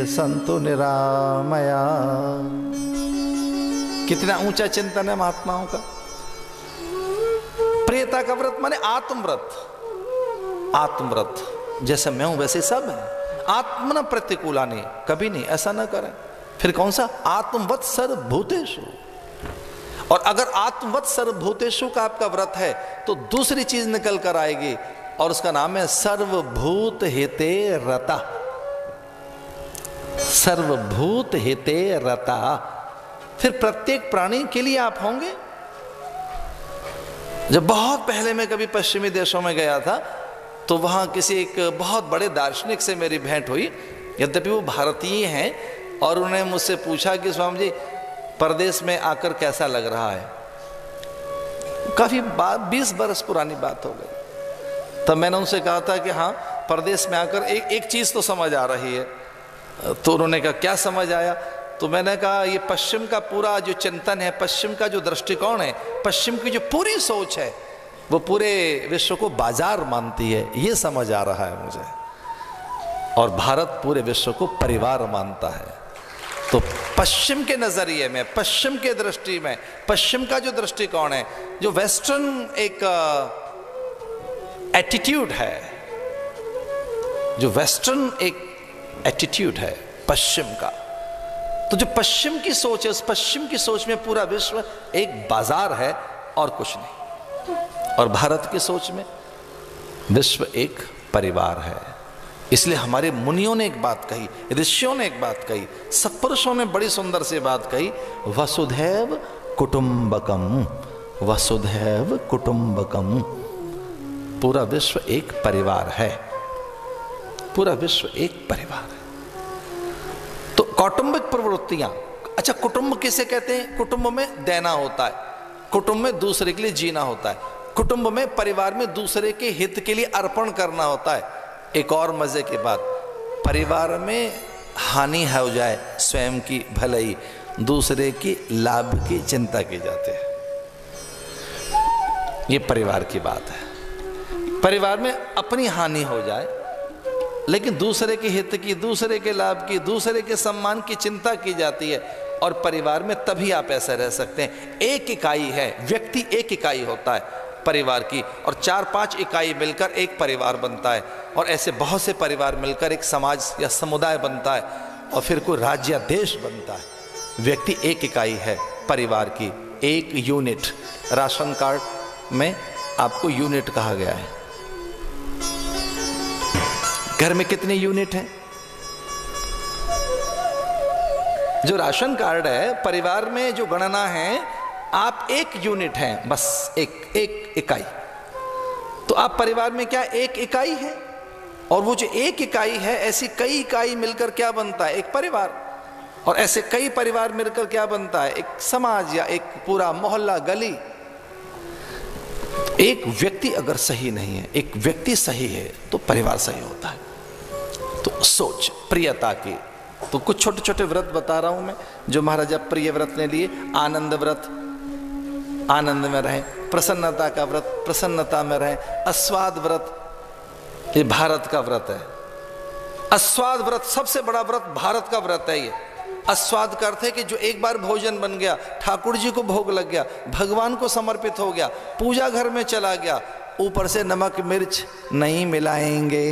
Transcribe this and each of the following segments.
संतु निरामया। कितना ऊंचा चिंतन है महात्माओं का। प्रियता का व्रत माने आत्मव्रत। आत्मव्रत जैसे मैं हूं वैसे सब है। आत्मन प्रतिकूलानि, कभी नहीं, ऐसा ना करें। फिर कौन सा? आत्मवत् सर्वभूतेषु। और अगर आत्मवत् सर्वभूतेषु का आपका व्रत है तो दूसरी चीज निकल कर आएगी और उसका नाम है सर्वभूत हिते रता। सर्वभूत हिते रता। फिर प्रत्येक प्राणी के लिए आप होंगे। जब बहुत पहले मैं कभी पश्चिमी देशों में गया था तो वहां किसी एक बहुत बड़े दार्शनिक से मेरी भेंट हुई। यद्यपि वो भारतीय हैं और उन्होंने मुझसे पूछा कि स्वामी जी परदेश में आकर कैसा लग रहा है। काफी 20 बरस पुरानी बात हो गई। तब मैंने उनसे कहा था कि हाँ, परदेश में आकर एक चीज तो समझ आ रही है। तो उन्होंने कहा क्या समझ आया? तो मैंने कहा ये पश्चिम का पूरा जो चिंतन है, पश्चिम का जो दृष्टिकोण है, पश्चिम की जो पूरी सोच है वो पूरे विश्व को बाजार मानती है, ये समझ आ रहा है मुझे। और भारत पूरे विश्व को परिवार मानता है। तो पश्चिम के नजरिए में, पश्चिम के दृष्टि में, पश्चिम का जो दृष्टिकोण है, जो वेस्टर्न एक एटीट्यूड है, जो वेस्टर्न एक एटीट्यूड है पश्चिम का, तो जो पश्चिम की सोच है, उस पश्चिम की सोच में पूरा विश्व एक बाजार है और कुछ नहीं। और भारत की सोच में विश्व एक परिवार है। इसलिए हमारे मुनियों ने एक बात कही, ऋषियों ने एक बात कही, सत्पुरुषों ने बड़ी सुंदर सी बात कही, वसुधैव कुटुंबकम, वसुधैव कुटुंबकम। पूरा विश्व एक परिवार है। पूरा विश्व एक परिवार है। तो कौटुंबिक प्रवृत्तियां, अच्छा कुटुंब किसे कहते हैं? कुटुंब में देना होता है, कुटुंब में दूसरे के लिए जीना होता है, कुटुंब में परिवार में दूसरे के हित के लिए अर्पण करना होता है। एक और मजे की बात, परिवार में हानि हो जाए स्वयं की भलाई, दूसरे की लाभ की चिंता की जाती है। ये परिवार की बात है। परिवार में अपनी हानि हो जाए लेकिन दूसरे के हित की, दूसरे के लाभ की, दूसरे के सम्मान की चिंता की जाती है। और परिवार में तभी आप ऐसे रह सकते हैं। एक इकाई है, व्यक्ति एक इकाई होता है परिवार की, और 4-5 इकाई मिलकर एक परिवार बनता है, और ऐसे बहुत से परिवार मिलकर एक समाज या समुदाय बनता है, और फिर कोई राज्य या देश बनता है। व्यक्ति एक इकाई है परिवार की, एक यूनिट। राशन कार्ड में आपको यूनिट कहा गया है। घर में कितने यूनिट हैं? जो राशन कार्ड है, परिवार में जो गणना है, आप एक यूनिट हैं, बस एक इकाई। तो आप परिवार में क्या एक इकाई है? और वो जो एक इकाई है, ऐसी कई इकाई मिलकर क्या बनता है? एक परिवार। और ऐसे कई परिवार मिलकर क्या बनता है? एक समाज या एक पूरा मोहल्ला, गली। एक व्यक्ति अगर सही नहीं है, एक व्यक्ति सही है, तो परिवार सही होता है। तो सोच प्रियता की, तो कुछ छोटे छोटे व्रत बता रहा हूं मैं जो महाराजा प्रिय व्रत ने लिए। आनंद व्रत, आनंद में रहें। प्रसन्नता का व्रत, प्रसन्नता में रहें। अस्वाद व्रत, ये भारत का व्रत है। अस्वाद व्रत सबसे बड़ा व्रत भारत का व्रत है। ये अस्वाद का अर्थ है कि जो एक बार भोजन बन गया, ठाकुर जी को भोग लग गया, भगवान को समर्पित हो गया, पूजा घर में चला गया, ऊपर से नमक मिर्च नहीं मिलाएंगे।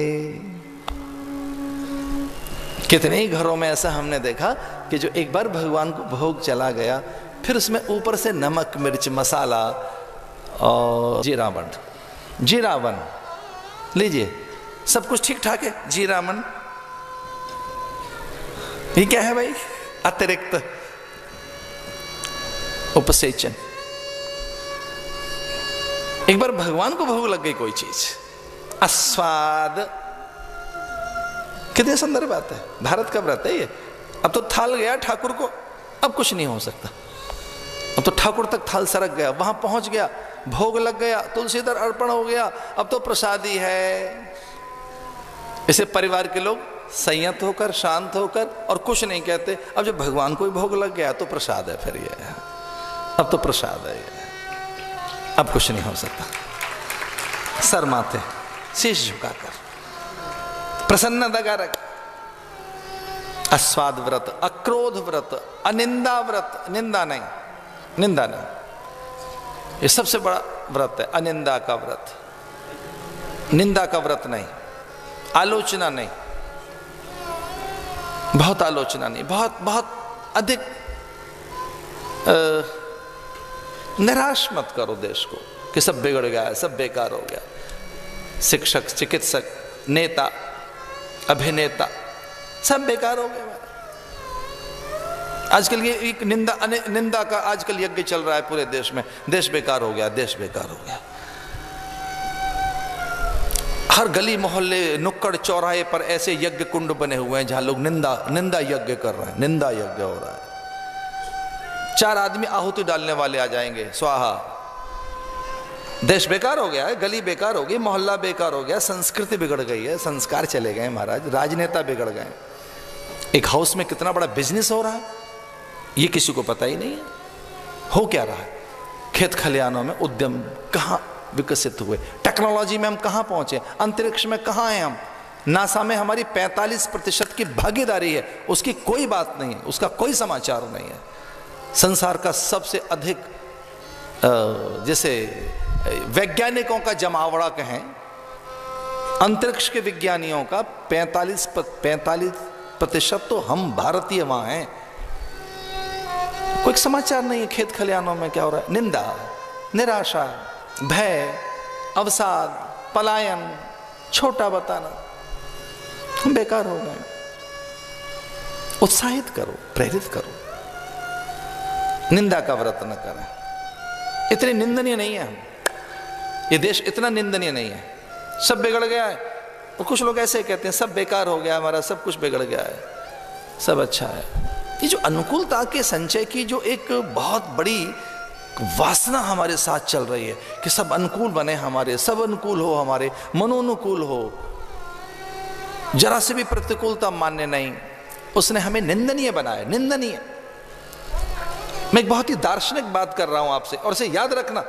कितने ही घरों में ऐसा हमने देखा कि जो एक बार भगवान को भोग चला गया, फिर उसमें ऊपर से नमक मिर्च मसाला और जीरावन लीजिए, सब कुछ ठीक ठाक है। जीरावन ये क्या है भाई? अतिरिक्त उपसेचन। एक बार भगवान को भोग लग गई कोई चीज, अस्वाद। कितनी सुंदर बात है, भारत का व्रत है ये। अब तो थाल गया ठाकुर को, अब कुछ नहीं हो सकता। अब तो ठाकुर तक थाल सरक गया, वहां पहुंच गया, भोग लग गया, तुलसीदार अर्पण हो गया, अब तो प्रसादी है। इसे परिवार के लोग संयत होकर, शांत होकर और कुछ नहीं कहते। अब जब भगवान को भी भोग लग गया तो प्रसाद है, फिर ये अब तो प्रसाद है ये, अब कुछ नहीं हो सकता। सर माथे शीश झुकाकर प्रसन्नता कारक अस्वाद व्रत, अक्रोध व्रत, अनिंदा व्रत, निंदा नहीं, निंदा नहीं, ये सबसे बड़ा व्रत है, अनिंदा का व्रत। निंदा का व्रत नहीं, आलोचना नहीं, बहुत आलोचना नहीं, बहुत बहुत अधिक निराश मत करो देश को कि सब बिगड़ गया है, सब बेकार हो गया। शिक्षक, चिकित्सक, नेता, अभिनेता सब बेकार हो गए। आजकल ये एक निंदा का आजकल यज्ञ चल रहा है पूरे देश में, देश बेकार हो गया, देश बेकार हो गया। हर गली मोहल्ले, नुक्कड़ चौराहे पर ऐसे यज्ञ कुंड बने हुए हैं जहां लोग निंदा यज्ञ कर रहे हैं, निंदा यज्ञ हो रहा है। 4 आदमी आहुति डालने वाले आ जाएंगे, स्वाहा। देश बेकार हो गया है, गली बेकार हो गई, मोहल्ला बेकार हो गया, संस्कृति बिगड़ गई है, संस्कार चले गए महाराज, राजनेता बिगड़ गए। एक हाउस में कितना बड़ा बिजनेस हो रहा है ये किसी को पता ही नहीं है। हो क्या रहा है? खेत खलिहानों में उद्यम कहाँ विकसित हुए, टेक्नोलॉजी में हम कहाँ पहुंचे, अंतरिक्ष में कहाँ हैं हम। नासा में हमारी 45% की भागीदारी है, उसकी कोई बात नहीं है, उसका कोई समाचार नहीं है। संसार का सबसे अधिक जैसे वैज्ञानिकों का जमावड़ा कहें, अंतरिक्ष के विज्ञानियों का 45% तो हम भारतीय वहां हैं। कोई समाचार नहीं है खेत खलिहानों में क्या हो रहा है। निंदा, निराशा, भय, अवसाद, पलायन, छोटा बताना, हम बेकार हो गए। उत्साहित करो, प्रेरित करो, निंदा का व्रत न करें। इतने निंदनीय नहीं है हम, ये देश इतना निंदनीय नहीं है। सब बिगड़ गया है, और कुछ लोग ऐसे कहते हैं सब बेकार हो गया, हमारा सब कुछ बिगड़ गया है, सब अच्छा है। ये जो अनुकूलता के संचय की जो एक बहुत बड़ी वासना हमारे साथ चल रही है कि सब अनुकूल बने हमारे, सब अनुकूल हो, हमारे मनोनुकूल हो, जरा से भी प्रतिकूलता मान्य नहीं, उसने हमें निंदनीय बनाया, निंदनीय। मैं एक बहुत ही दार्शनिक बात कर रहा हूं आपसे, और इसे याद रखना,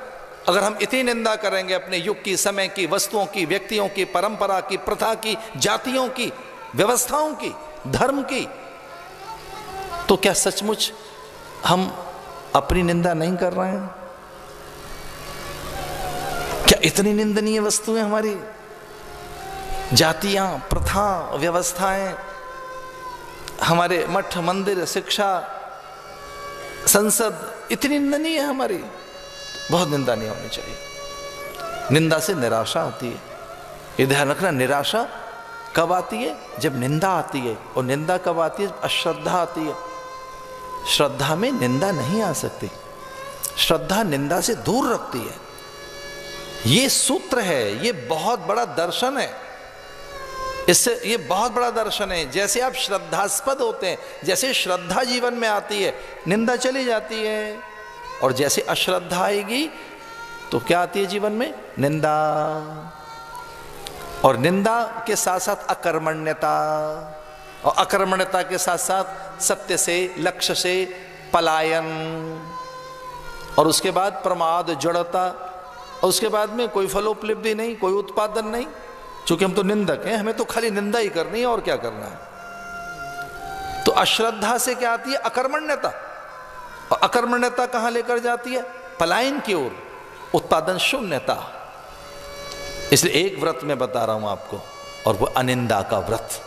अगर हम इतनी निंदा करेंगे अपने युग की, समय की, वस्तुओं की, व्यक्तियों की, परंपरा की, प्रथा की, जातियों की, व्यवस्थाओं की, धर्म की, तो क्या सचमुच हम अपनी निंदा नहीं कर रहे हैं? क्या इतनी निंदनीय वस्तुएं हमारी जातियां, प्रथा, व्यवस्थाएं, हमारे मठ, मंदिर, शिक्षा, संसद इतनी निंदनीय है हमारी? बहुत निंदा नहीं होनी चाहिए। निंदा से निराशा आती है, ये ध्यान रखना। निराशा कब आती है? जब निंदा आती है। और निंदा कब आती है? अश्रद्धा आती है। श्रद्धा में निंदा नहीं आ सकती, श्रद्धा निंदा से दूर रखती है। ये सूत्र है, ये बहुत बड़ा दर्शन है। इससे ये बहुत बड़ा दर्शन है। जैसे आप श्रद्धास्पद होते हैं, जैसे श्रद्धा जीवन में आती है, निंदा चली जाती है, और जैसे अश्रद्धा आएगी तो क्या आती है जीवन में? निंदा। और निंदा के साथ साथ अकर्मण्यता, और अकर्मण्यता के साथ साथ सत्य से, लक्ष्य से पलायन, और उसके बाद प्रमाद, जड़ता, और उसके बाद में कोई फलोपलब्धि नहीं, कोई उत्पादन नहीं। क्योंकि हम तो निंदक हैं, हमें तो खाली निंदा ही करनी है, और क्या करना है। तो अश्रद्धा से क्या आती है? अकर्मण्यता। और अकर्मण्यता कहां लेकर जाती है? पलायन की ओर, उत्पादन शून्यता। इसलिए एक व्रत मैं बता रहा हूं आपको, और वो अनिंदा का व्रत।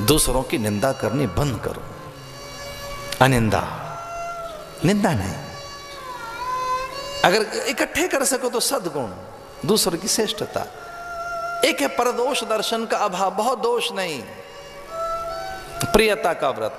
दूसरों की निंदा करनी बंद करो। अनिंदा, निंदा नहीं। अगर इकट्ठे कर सको तो सद्गुण, दूसरों की श्रेष्ठता। एक है परदोष दर्शन का अभाव, बहुत दोष नहीं। प्रियता का व्रत,